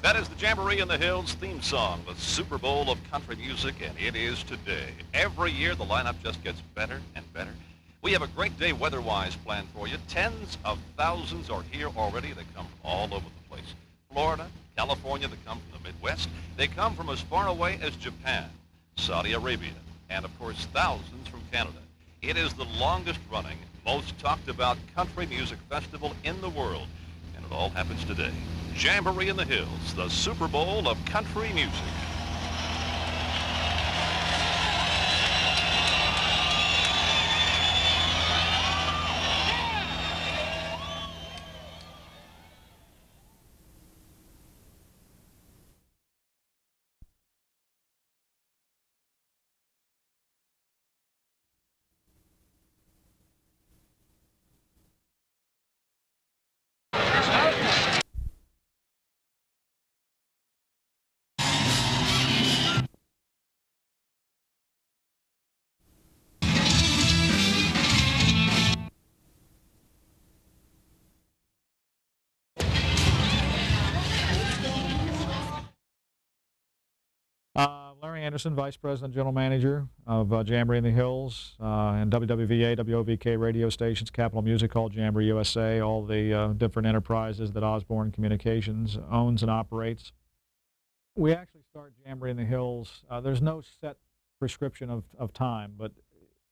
That is the Jamboree in the Hills theme song, the Super Bowl of country music, and it is today. Every year, the lineup just gets better and better. We have a great day weather-wise planned for you. Tens of thousands are here already. They come from all over the place. Florida, California, they come from the Midwest. They come from as far away as Japan, Saudi Arabia, and, of course, thousands from Canada. It is the longest-running, most talked-about country music festival in the world, and it all happens today. Jamboree in the Hills, the Super Bowl of country music. Larry Anderson, Vice President, General Manager of Jamboree in the Hills and WWVA, WOVK radio stations, Capital Music Hall, Jamboree USA, all the different enterprises that Osborne Communications owns and operates. We actually start Jamboree in the Hills. There's no set prescription of time, but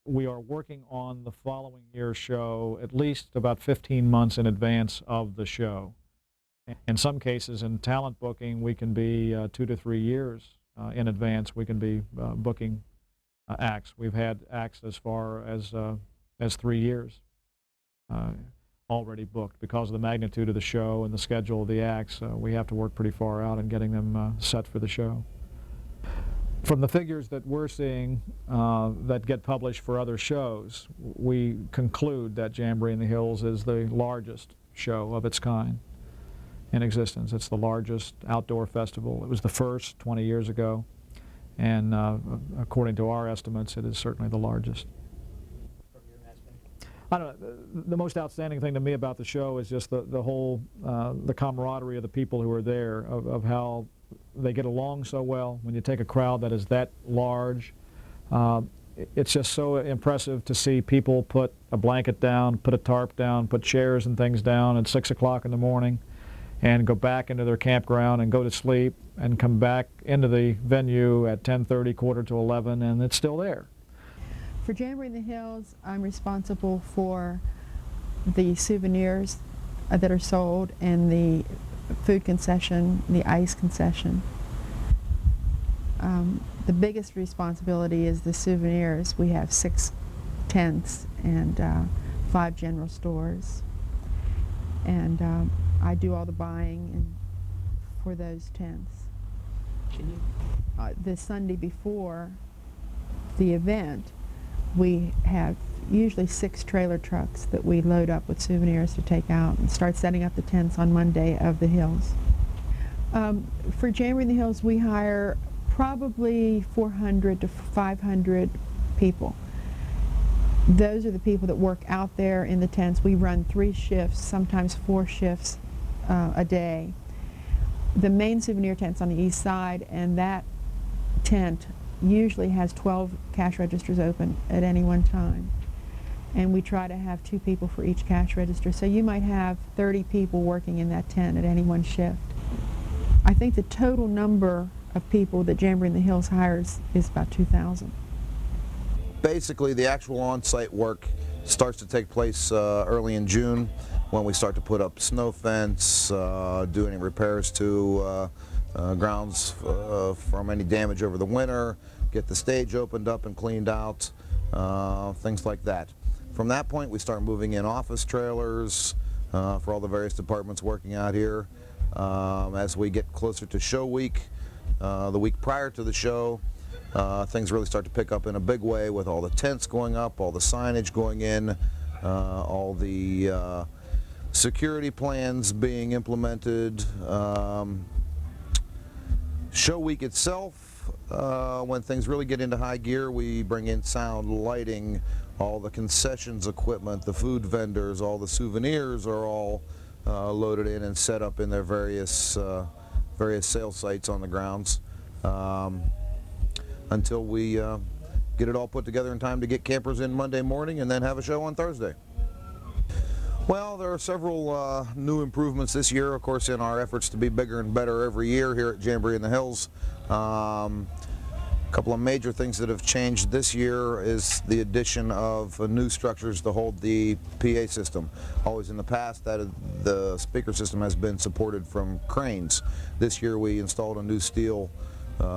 we are working on the following year's show at least about 15 months in advance of the show. In some cases, in talent booking, we can be 2 to 3 years in advance. We can be booking acts. We've had acts as far as 3 years already booked. Because of the magnitude of the show and the schedule of the acts, we have to work pretty far out in getting them set for the show. From the figures that we're seeing that get published for other shows, we conclude that Jamboree in the Hills is the largest show of its kind in existence. It's the largest outdoor festival. It was the first 20 years ago, and according to our estimates, it is certainly the largest. I don't know, the most outstanding thing to me about the show is just the whole, the camaraderie of the people who are there, of how they get along so well. When you take a crowd that is that large, it's just so impressive to see people put a blanket down, put a tarp down, put chairs and things down at 6 o'clock in the morning, and go back into their campground and go to sleep and come back into the venue at 10:30, quarter to 11, and it's still there. For Jamboree in the Hills, I'm responsible for the souvenirs that are sold and the food concession, the ice concession. The biggest responsibility is the souvenirs. We have 6 tents and 5 general stores. And I do all the buying for those tents. The Sunday before the event, we have usually 6 trailer trucks that we load up with souvenirs to take out and start setting up the tents on Monday of the Hills. For Jamboree in the Hills, we hire probably 400 to 500 people. Those are the people that work out there in the tents. We run 3 shifts, sometimes 4 shifts a day. The main souvenir tent's on the east side, and that tent usually has 12 cash registers open at any one time. And we try to have 2 people for each cash register. So you might have 30 people working in that tent at any one shift. I think the total number of people that Jamboree in the Hills hires is about 2,000. Basically, the actual on-site work starts to take place early in June, when we start to put up snow fence, do any repairs to grounds from any damage over the winter, get the stage opened up and cleaned out, things like that. From that point, we start moving in office trailers for all the various departments working out here. As we get closer to show week, the week prior to the show, things really start to pick up in a big way, with all the tents going up, all the signage going in, all the security plans being implemented. Show week itself, when things really get into high gear, we bring in sound, lighting, all the concessions equipment, the food vendors, all the souvenirs are all loaded in and set up in their various various sales sites on the grounds until we get it all put together in time to get campers in Monday morning and then have a show on Thursday. Well, there are several new improvements this year, of course, in our efforts to be bigger and better every year here at Jamboree in the Hills. A couple of major things that have changed this year is the addition of new structures to hold the PA system. Always in the past, the speaker system has been supported from cranes. This year we installed a new steel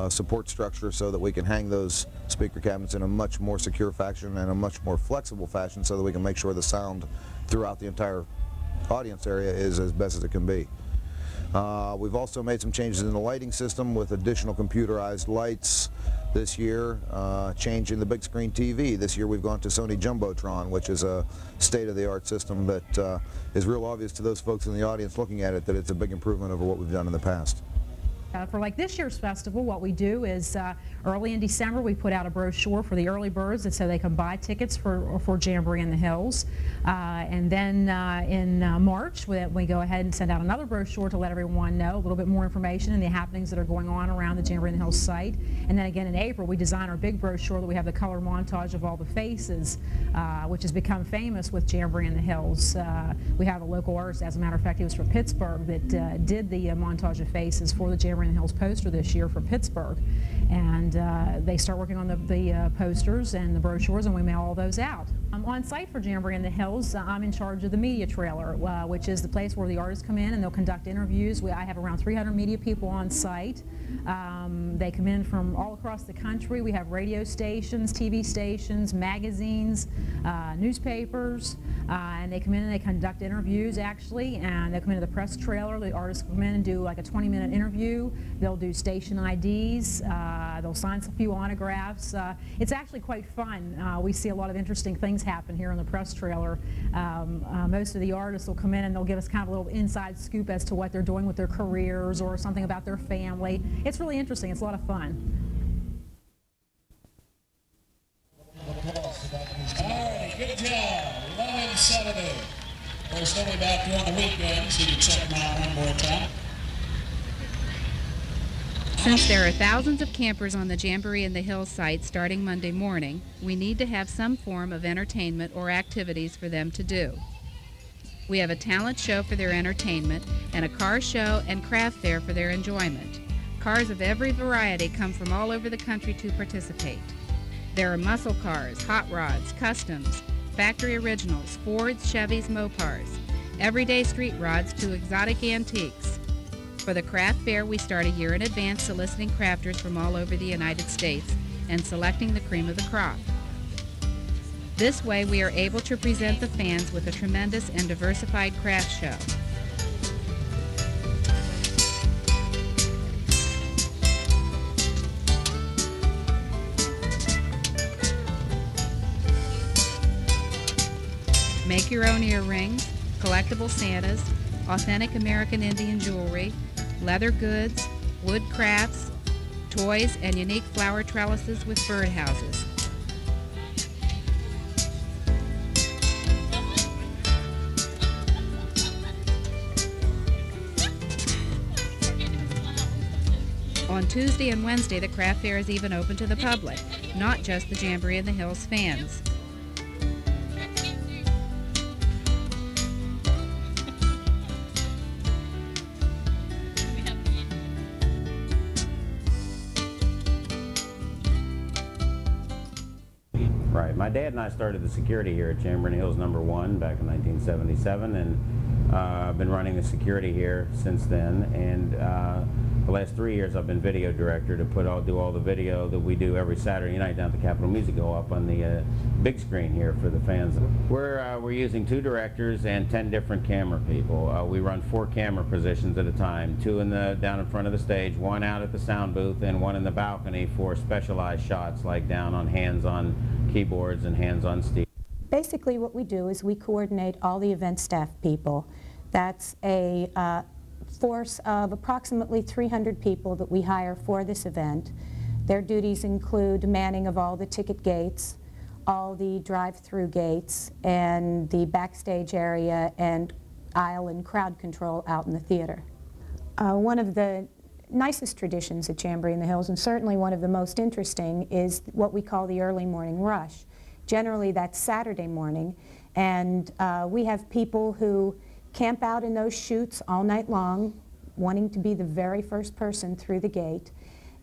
support structure so that we can hang those speaker cabinets in a much more secure fashion and a much more flexible fashion so that we can make sure the sound throughout the entire audience area is as best as it can be. We've also made some changes in the lighting system with additional computerized lights this year, change in the big screen TV. This year we've gone to Sony Jumbotron, which is a state-of-the-art system that is real obvious to those folks in the audience looking at it that it's a big improvement over what we've done in the past. For like this year's festival, what we do is early in December we put out a brochure for the early birds so they can buy tickets for Jamboree in the Hills. And then in March we go ahead and send out another brochure to let everyone know a little bit more information and the happenings that are going on around the Jamboree in the Hills site. And then again in April we design our big brochure that we have the color montage of all the faces, which has become famous with Jamboree in the Hills. We have a local artist, as a matter of fact, he was from Pittsburgh, that did the montage of faces for the Jamboree in the Hills poster this year for Pittsburgh. And they start working on the posters and the brochures, and we mail all those out. On site for Jamboree in the Hills, I'm in charge of the media trailer, which is the place where the artists come in and they'll conduct interviews. I have around 300 media people on site. They come in from all across the country. We have radio stations, TV stations, magazines, newspapers, and they come in and they conduct interviews actually, and they come into the press trailer. The artists come in and do like a 20-minute interview. They'll do station IDs. They'll sign a few autographs. It's actually quite fun. We see a lot of interesting things happen here in the press trailer. Most of the artists will come in and they'll give us kind of a little inside scoop as to what they're doing with their careers or something about their family. It's really interesting. It's a lot of fun. All right, good job. Love and Saturday. Of course, they'll be back during the weekend, so you can check them out one more time. Since there are thousands of campers on the Jamboree in the Hills site starting Monday morning, we need to have some form of entertainment or activities for them to do. We have a talent show for their entertainment and a car show and craft fair for their enjoyment. Cars of every variety come from all over the country to participate. There are muscle cars, hot rods, customs, factory originals, Fords, Chevys, Mopars, everyday street rods to exotic antiques. For the craft fair, we start a year in advance soliciting crafters from all over the United States and selecting the cream of the crop. This way, we are able to present the fans with a tremendous and diversified craft show. Make your own earrings, collectible Santas, authentic American Indian jewelry, leather goods, wood crafts, toys, and unique flower trellises with birdhouses. On Tuesday and Wednesday, the craft fair is even open to the public, not just the Jamboree in the Hills fans. Right. My dad and I started the security here at Jamboree in the Hills #1 back in 1977, and I've been running the security here since then. And the last 3 years I've been video director to do all the video that we do every Saturday night down at the Capitol Music Hall up on the big screen here for the fans. We're using 2 directors and 10 different camera people. We run 4 camera positions at a time, 2 down in front of the stage, 1 out at the sound booth, and 1 in the balcony for specialized shots like down on hands on keyboards and hands on steel. Basically what we do is we coordinate all the event staff people. That's a force of approximately 300 people that we hire for this event. Their duties include manning of all the ticket gates, all the drive-through gates, and the backstage area and aisle and crowd control out in the theater. One of the nicest traditions at Jamboree in the Hills, and certainly one of the most interesting, is what we call the early morning rush. Generally that's Saturday morning, and we have people who camp out in those chutes all night long, wanting to be the very first person through the gate.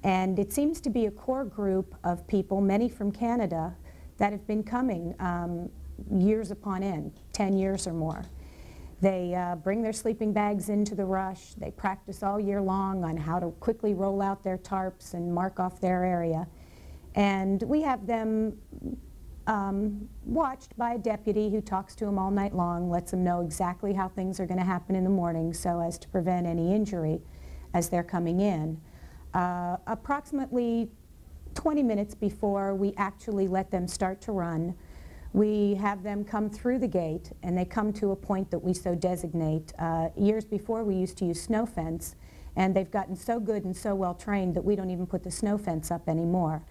And it seems to be a core group of people, many from Canada, that have been coming years upon end, 10 years or more. They bring their sleeping bags into the rush. They practice all year long on how to quickly roll out their tarps and mark off their area. And we have them watched by a deputy who talks to them all night long, lets them know exactly how things are going to happen in the morning so as to prevent any injury as they're coming in. Approximately 20 minutes before we actually let them start to run, we have them come through the gate, and they come to a point that we so designate. Years before, we used to use snow fence, and they've gotten so good and so well trained that we don't even put the snow fence up anymore.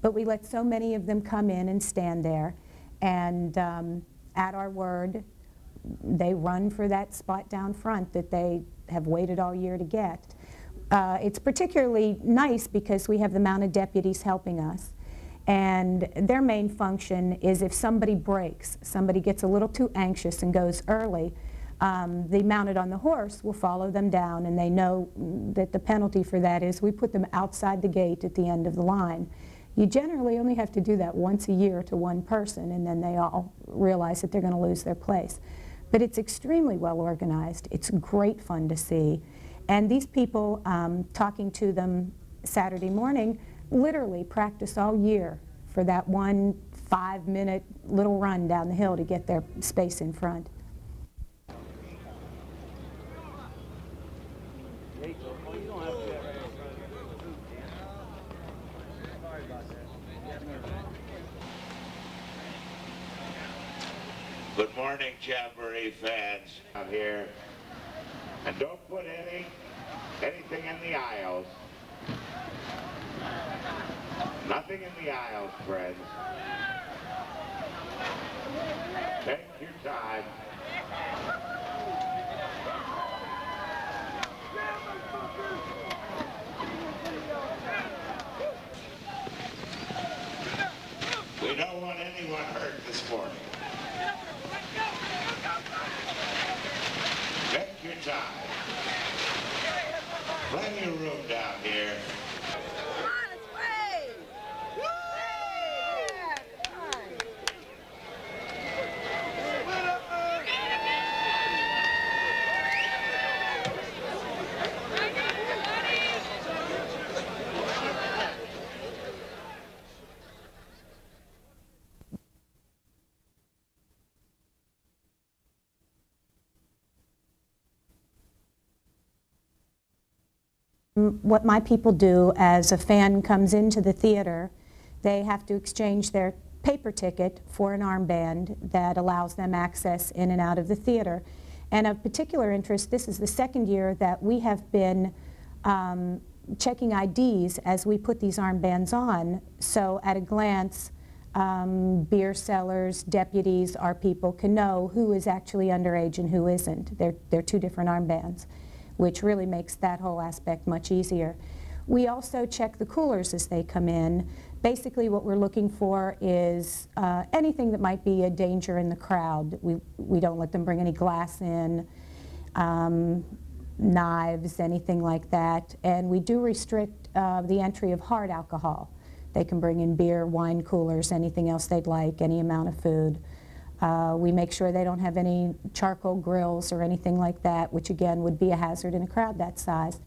But we let so many of them come in and stand there, and at our word, they run for that spot down front that they have waited all year to get. It's particularly nice because we have the mounted deputies helping us. And their main function is if somebody breaks, somebody gets a little too anxious and goes early, the mounted on the horse will follow them down, and they know that the penalty for that is we put them outside the gate at the end of the line. You generally only have to do that once a year to one person, and then they all realize that they're going to lose their place. But it's extremely well organized. It's great fun to see. And these people, talking to them Saturday morning, literally practice all year for that 1 5-minute little run down the hill to get their space in front. Good morning, Jamboree fans out here. And don't put anything in the aisles. Nothing in the aisles, friends. Take your time. We don't want anyone hurt this morning. Take your time. Plenty of room down here. What my people do as a fan comes into the theater, they have to exchange their paper ticket for an armband that allows them access in and out of the theater. And of particular interest, this is the second year that we have been checking IDs as we put these armbands on. So at a glance, beer sellers, deputies, our people can know who is actually underage and who isn't. They're two different armbands, which really makes that whole aspect much easier. We also check the coolers as they come in. Basically what we're looking for is anything that might be a danger in the crowd. We don't let them bring any glass in, knives, anything like that. And we do restrict the entry of hard alcohol. They can bring in beer, wine coolers, anything else they'd like, any amount of food. We make sure they don't have any charcoal grills or anything like that, which again would be a hazard in a crowd that size.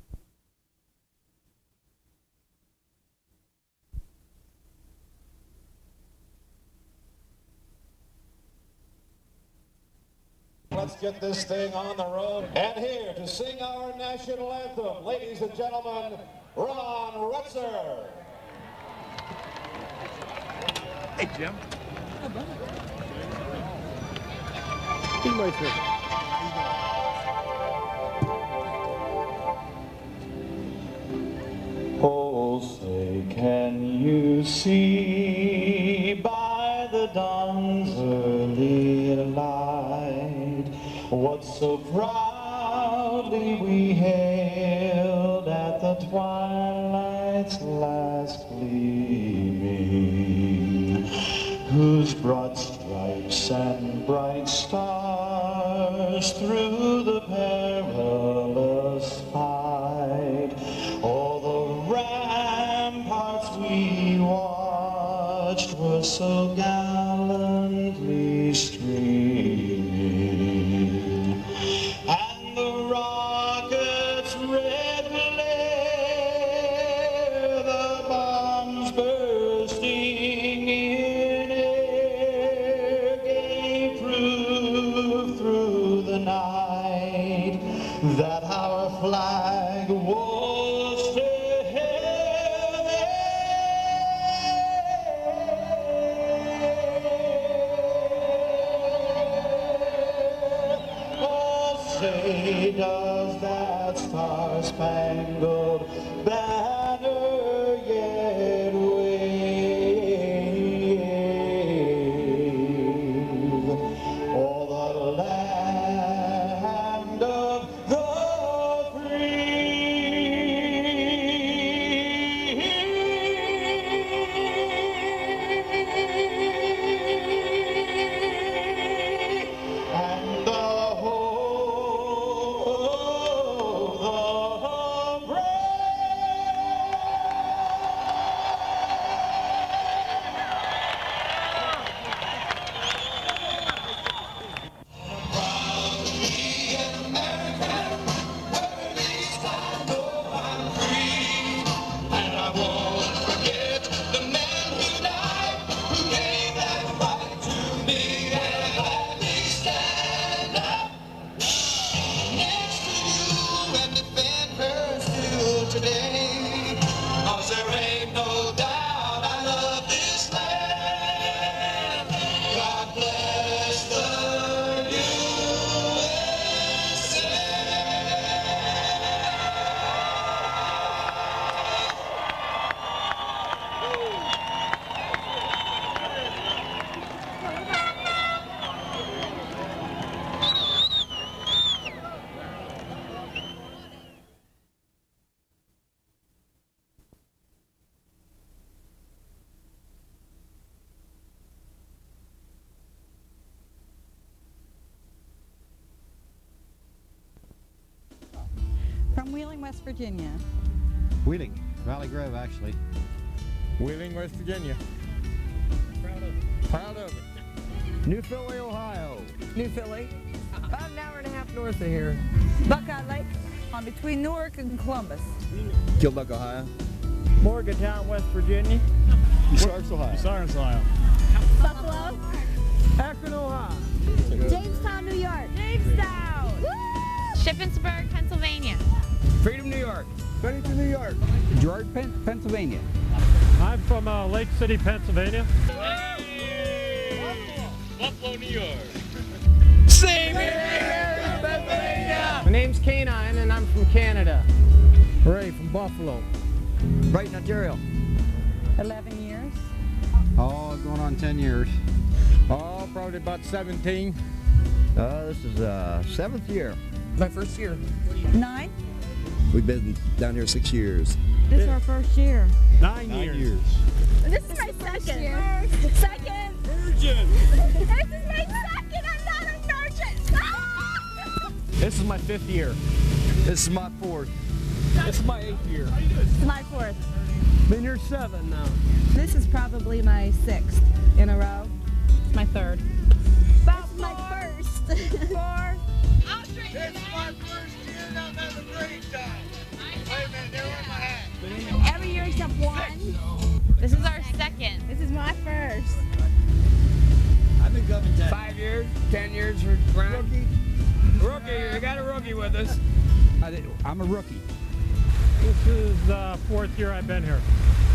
Let's get this thing on the road. And here to sing our national anthem, ladies and gentlemen, Ron Rutzer. Hey, Jim. Oh, say, can you see by the dawn's early light what so proudly we hailed at the twilight night's last gleaming, whose broad stripes and bright stars through the perilous fight, all the ramparts we watched were so gallantly streaming, and the rockets' red glare, the bombs bursting in air, gave proof through the night that our flag was say, does that star-spangled banner yet wave o'er the land of the From Wheeling, West Virginia. Wheeling, Valley Grove, actually. Wheeling, West Virginia. Proud of it. Proud of it. New Philly, Ohio. New Philly. About an hour and a half north of here. Buckeye Lake, on between Newark and Columbus. Kilbuck, Ohio. Morgantown, West Virginia. Bucyrus, Ohio. Bucyrus, Ohio. Buffalo. Akron, Ohio. Jamestown, New York. Jamestown. Shippensburg, Pennsylvania. Freedom, New York. Bennington, New York. George, Pennsylvania. I'm from Lake City, Pennsylvania. Buffalo, New York. Same here, Pennsylvania. My name's Canine and I'm from Canada. Ray from Buffalo. Brighton, Ontario. 11 years. Oh, going on 10 years. Oh, probably about 17. This is 7th year. My first year. 9. We've been down here 6 years. This is our first year. 9 years. This is my second year. Second. Virgin. This is my second. I'm not a virgin. This is my 5th year. This is my 4th. This is my 8th year. This is my 4th. Been here 7 now. This is probably my 6th in a row. It's my 3rd. About my 1st. 4. This is my first year and I'm having a great time. Wait a minute, there went my hat. Every year except 1. This is our 2nd. This is my 1st. I've been coming 5 years, 10 years for Rookie. Rookie, we got a rookie with us. I'm a rookie. This is the 4th year I've been here.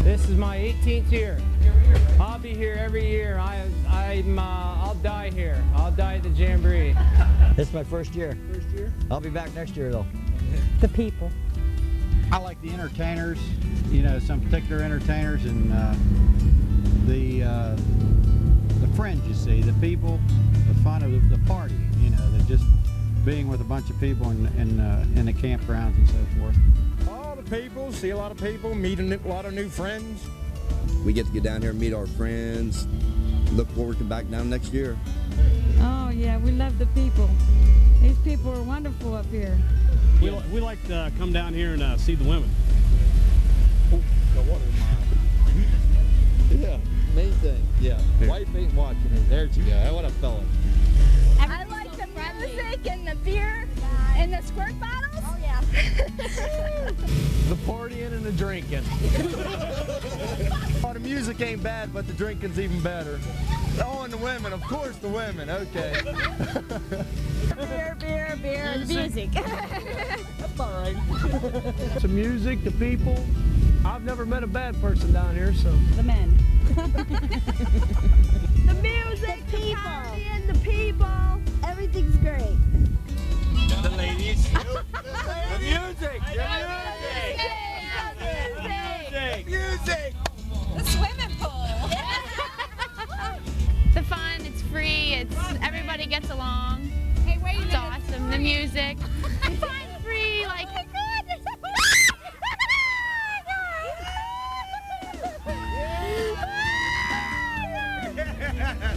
This is my 18th year. I'll be here every year. I'll die here. I'll die at the Jamboree. This is my first year. First year? I'll be back next year though. The people. I like the entertainers, you know, some particular entertainers, and the friends you see, the people, the fun of the party, you know, the just being with a bunch of people in the campgrounds and so forth. All the people, see a lot of people, meet a lot of new friends. We get to get down here and meet our friends. Look forward to back down next year. Oh yeah, we love the people. These people are wonderful up here. We like to come down here and see the women. The water yeah, main thing. Yeah, wife ain't watching it. There you go. What a fella. I like the music and the beer and the squirt bottles. Oh yeah. The partying and the drinking. Oh, the music ain't bad, but the drinking's even better. Oh, and the women, of course the women, okay. Beer, music. That's all right. The music, the people. I've never met a bad person down here, so. The men. The music, the people, and the people. Everything's great. The ladies. The music. Music. The swimming pool. The fun, it's free, everybody gets along. Hey, wait a minute. It's awesome. The music. Fun, free, like. Oh my God.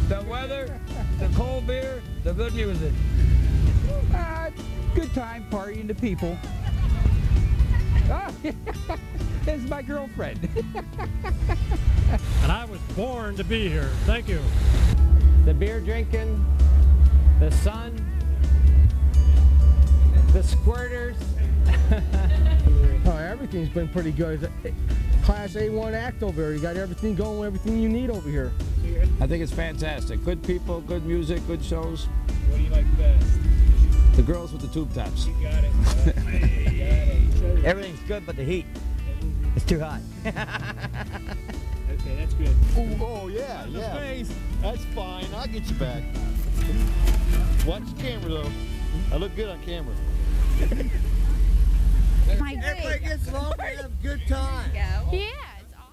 The weather, the cold beer, the good music. Good time partying to people. Oh, this is my girlfriend. And I was born to be here. Thank you. The beer drinking, the sun, the squirters. Oh, everything's been pretty good. Class A1 act over here. You got everything going, everything you need over here. I think it's fantastic. Good people, good music, good shows. What do you like best? The girls with the tube tops. You got it. Everything's good but the heat. It's too hot. Okay, that's good. Oh yeah, yeah. That's fine. I'll get you back. Watch the camera though. I look good on camera. Everybody gets along and have a good time. Yeah, it's awesome.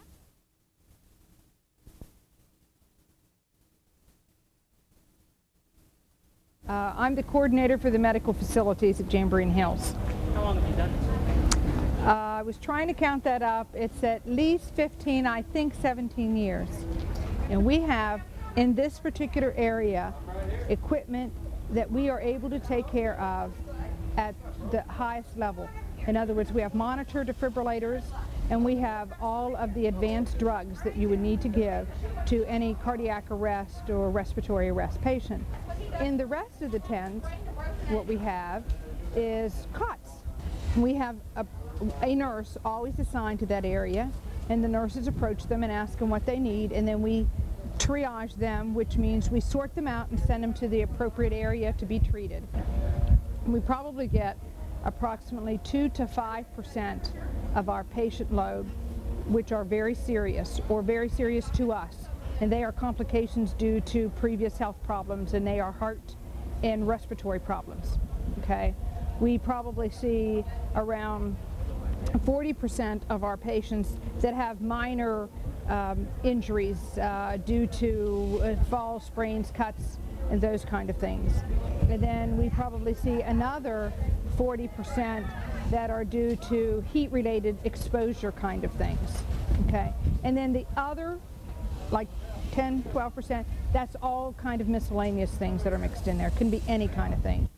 I'm the coordinator for the medical facilities at Jamboree Hills. How long have you done this? I was trying to count that up. It's at least 15, I think 17 years. And we have, in this particular area, equipment that we are able to take care of at the highest level. In other words, we have monitor defibrillators, and we have all of the advanced drugs that you would need to give to any cardiac arrest or respiratory arrest patient. In the rest of the tents, what we have is cots. We have a nurse always assigned to that area, and the nurses approach them and ask them what they need, and then we triage them, which means we sort them out and send them to the appropriate area to be treated. We probably get approximately 2 to 5% of our patient load, which are very serious or very serious to us, and they are complications due to previous health problems, and they are heart and respiratory problems. Okay, we probably see around 40% of our patients that have minor injuries due to falls, sprains, cuts, and those kind of things. And then we probably see another 40% that are due to heat-related exposure kind of things. Okay, and then the other, like 10, 12%, that's all kind of miscellaneous things that are mixed in there. Can be any kind of thing.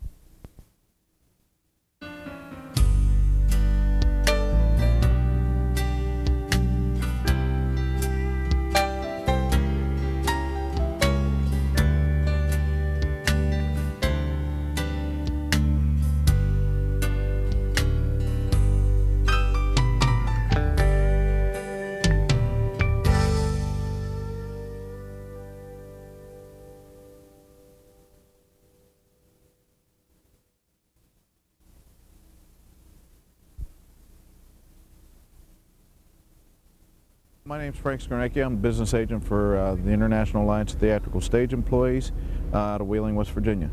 My name is Frank Skornecki. I'm a business agent for the International Alliance of Theatrical Stage Employees out of Wheeling, West Virginia.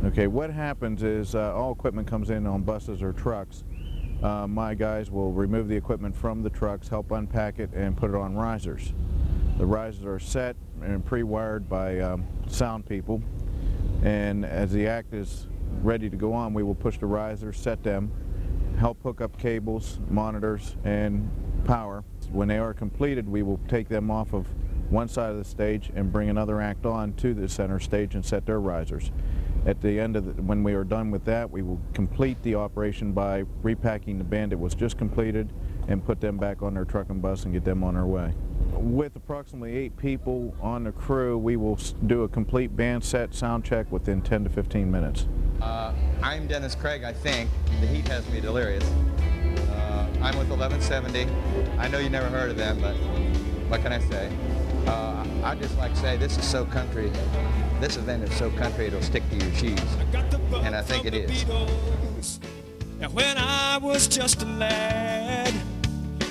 Okay, what happens is all equipment comes in on buses or trucks. My guys will remove the equipment from the trucks, help unpack it, and put it on risers. The risers are set and pre-wired by sound people, and as the act is ready to go on, we will push the risers, set them, help hook up cables, monitors, and power. When they are completed, we will take them off of one side of the stage and bring another act on to the center stage and set their risers. At the end of when we are done with that, we will complete the operation by repacking the band that was just completed and put them back on their truck and bus and get them on their way. With approximately 8 people on the crew, we will do a complete band set sound check within 10 to 15 minutes. I'm Dennis Craig, I think. The heat has me delirious. I'm with 1170. I know you never heard of them, but what can I say? I'd just like to say this is so country. This event is so country it'll stick to your cheese. And I think it is. And when I was just a lad,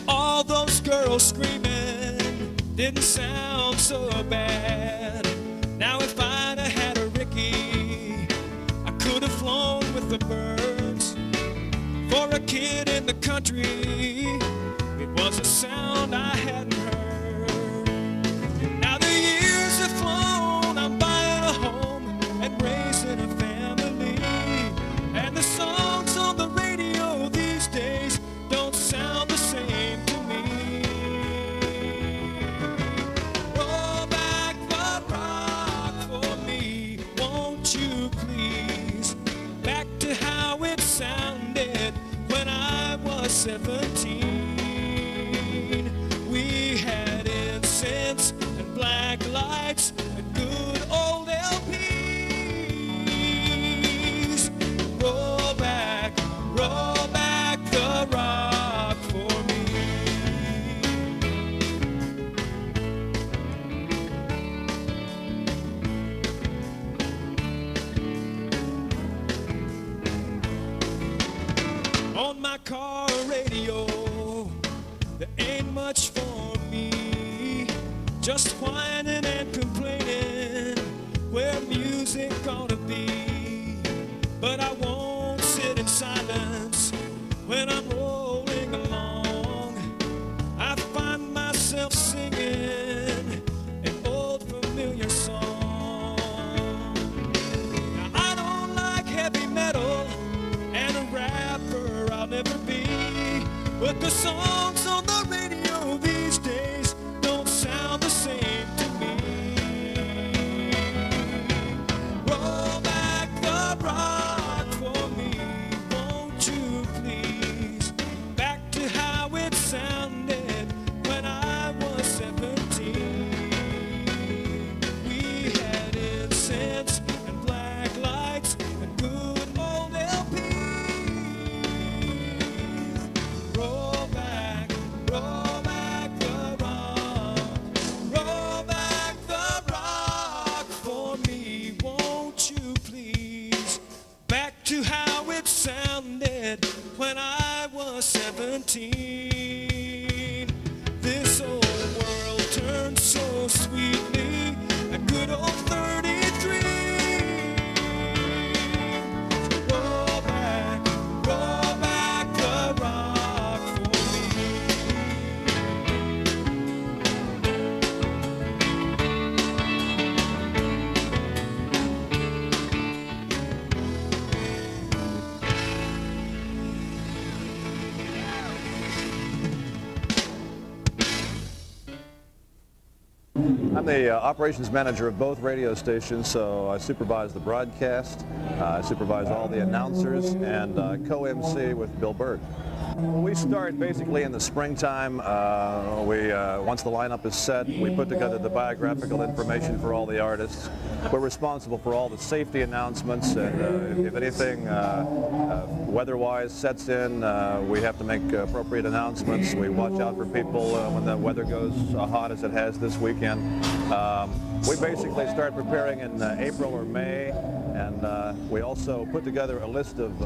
all those girls screaming didn't sound so bad. Now if I'd have had a Ricky, I could have flown with the birds. For a kid in the country, it was a sound I hadn't heard. Now the years have flown, I'm buying a home and raising a family. And the songs on the radio these days don't sound the same to me. Roll back the rock for me, won't you please? Back to how it sounded when I was 17. We had incense and black lights and good old LPs. Roll back the rock for me. On my car radio, there ain't much for me, just whining and complaining where music ought to be. But I won't sit in silence when I'm rolling along. I find myself singing an old familiar song. Now I don't like heavy metal, and a rapper I'll never be, but the songs on the radio these days don't sound the same to me. Roll back the rock for me, won't you please? Back to how it sounded when I was 17. We had incense and black lights and good old LPs. Roll back the rock. Roll back the rock for me, won't you please? Back to how it sounded when I was 17. This old world turned so sweetly, a good old 33. Roll back the rock for me. I'm the operations manager of both radio stations, so I supervise the broadcast, I supervise all the announcers, and co-MC with Bill Berg. We start basically in the springtime. Once the lineup is set, we put together the biographical information for all the artists. We're responsible for all the safety announcements, and if anything weather-wise sets in, we have to make appropriate announcements. We watch out for people when the weather goes hot as it has this weekend. We basically start preparing in April or May, and we also put together a list of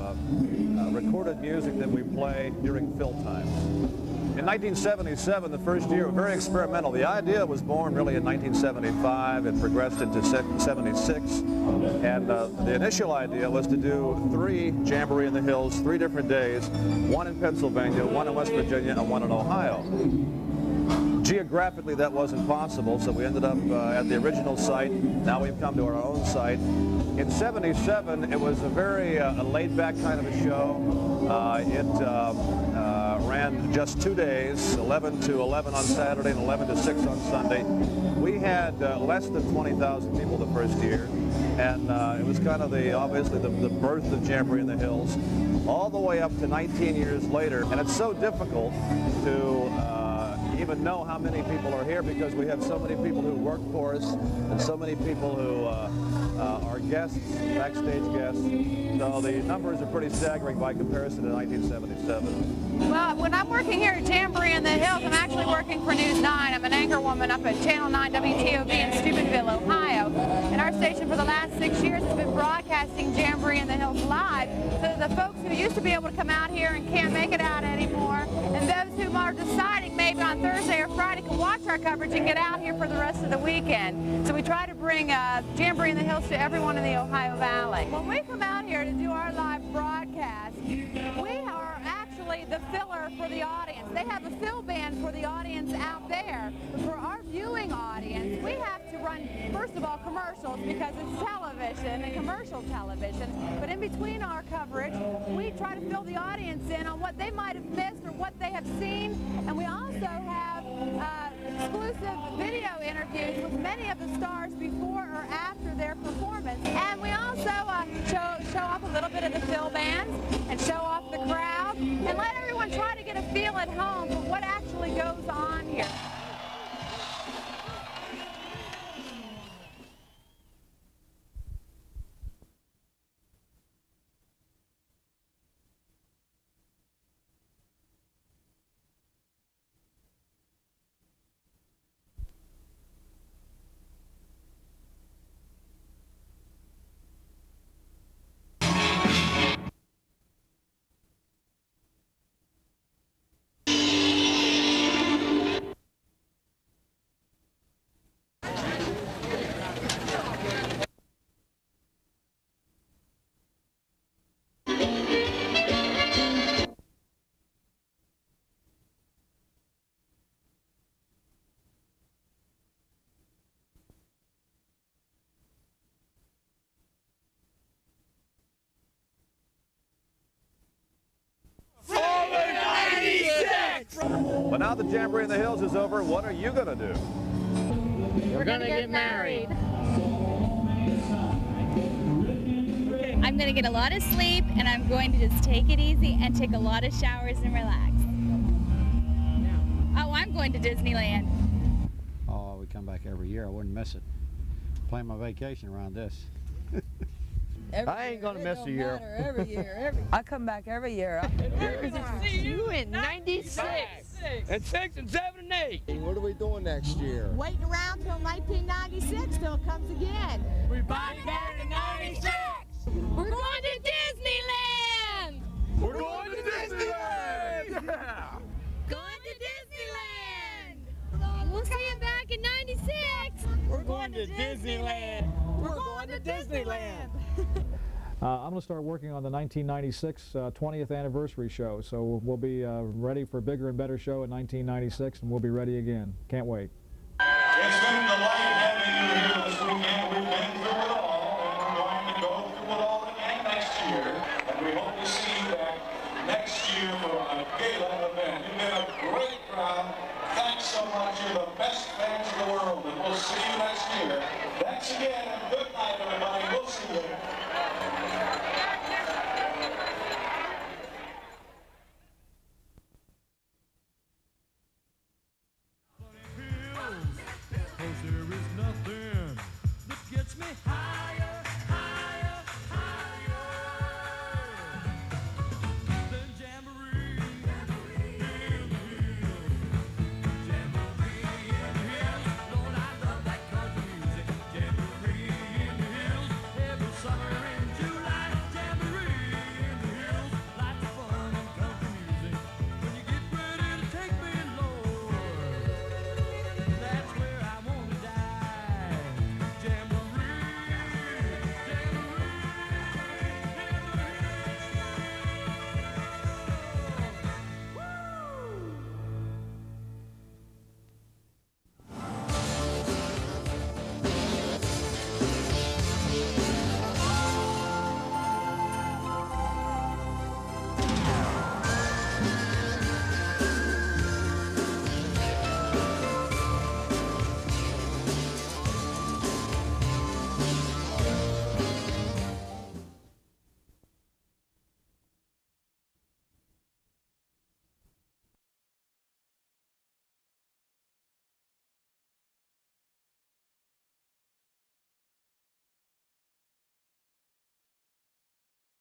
recorded music that we play during fill time. In 1977, the first year, very experimental. The idea was born really in 1975 and progressed into 76. And the initial idea was to do 3 Jamboree in the Hills, 3 different days, 1 in Pennsylvania, 1 in West Virginia, and 1 in Ohio. Geographically, that wasn't possible, so we ended up at the original site. Now we've come to our own site. In 77, it was a very laid-back kind of a show. It ran just 2 days, 11 to 11 on Saturday and 11 to 6 on Sunday. We had less than 20,000 people the first year, and it was kind of obviously the birth of Jamboree in the Hills, all the way up to 19 years later. And it's so difficult to even know how many people are here because we have so many people who work for us and so many people who are guests, backstage guests. So the numbers are pretty staggering by comparison to 1977. Well, when I'm working here at Jamboree in the Hills, I'm actually working for News 9. I'm an anchor woman up at Channel 9 WTOV in Steubenville, Ohio. And our station for the last 6 years has been broadcasting Jamboree in the Hills live. So the folks who used to be able to come out here and can't make it out anymore, and those who are deciding maybe on Thursday or Friday can watch our coverage and get out here for the rest of the weekend. So we try to bring Jamboree in the Hills to everyone in the Ohio Valley. When we come out here to do our live broadcast, we are actually the filler for the audience. They have a fill band for the audience out there. But for our viewing audience, we have to run, first of all, commercials because it's television and commercial television. But in between our coverage, we try to fill the audience in on what they might have missed or what they have seen. And we also have exclusive video interviews with many of the stars before or after their performance. And we also show off a little bit of the fill bands and show off the crowd and let everyone try to get a feel at home for what actually goes on here. But now that Jamboree in the Hills is over, what are you going to do? We're going to get married. I'm going to get a lot of sleep, and I'm going to just take it easy and take a lot of showers and relax. Oh, I'm going to Disneyland. Oh, we come back every year. I wouldn't miss it. Plan my vacation around this. I ain't gonna miss a year. Every year. I come back every year. See you in 96. And 6 and 7 and 8. What are we doing next year? Waiting around till 1996 till it comes again. We're back in 96. We're going to Disneyland. We're going to Disneyland. Yeah. Going to Disneyland. We'll see you back in 96. We're going to Disneyland. We're going to Disneyland. I'm going to start working on the 1996 20th anniversary show, so we'll be ready for a bigger and better show in 1996, and we'll be ready again. Can't wait. It's been a delight having you here this weekend. We've been through it all, and we're going to go through it all again next year, and we hope to see you back next year for a gala event. You've been a great crowd. Thanks so much. You're the best fans in the world, and we'll see you next year. Thanks again, and good night, everybody. We'll see you. There is nothing that gets me high.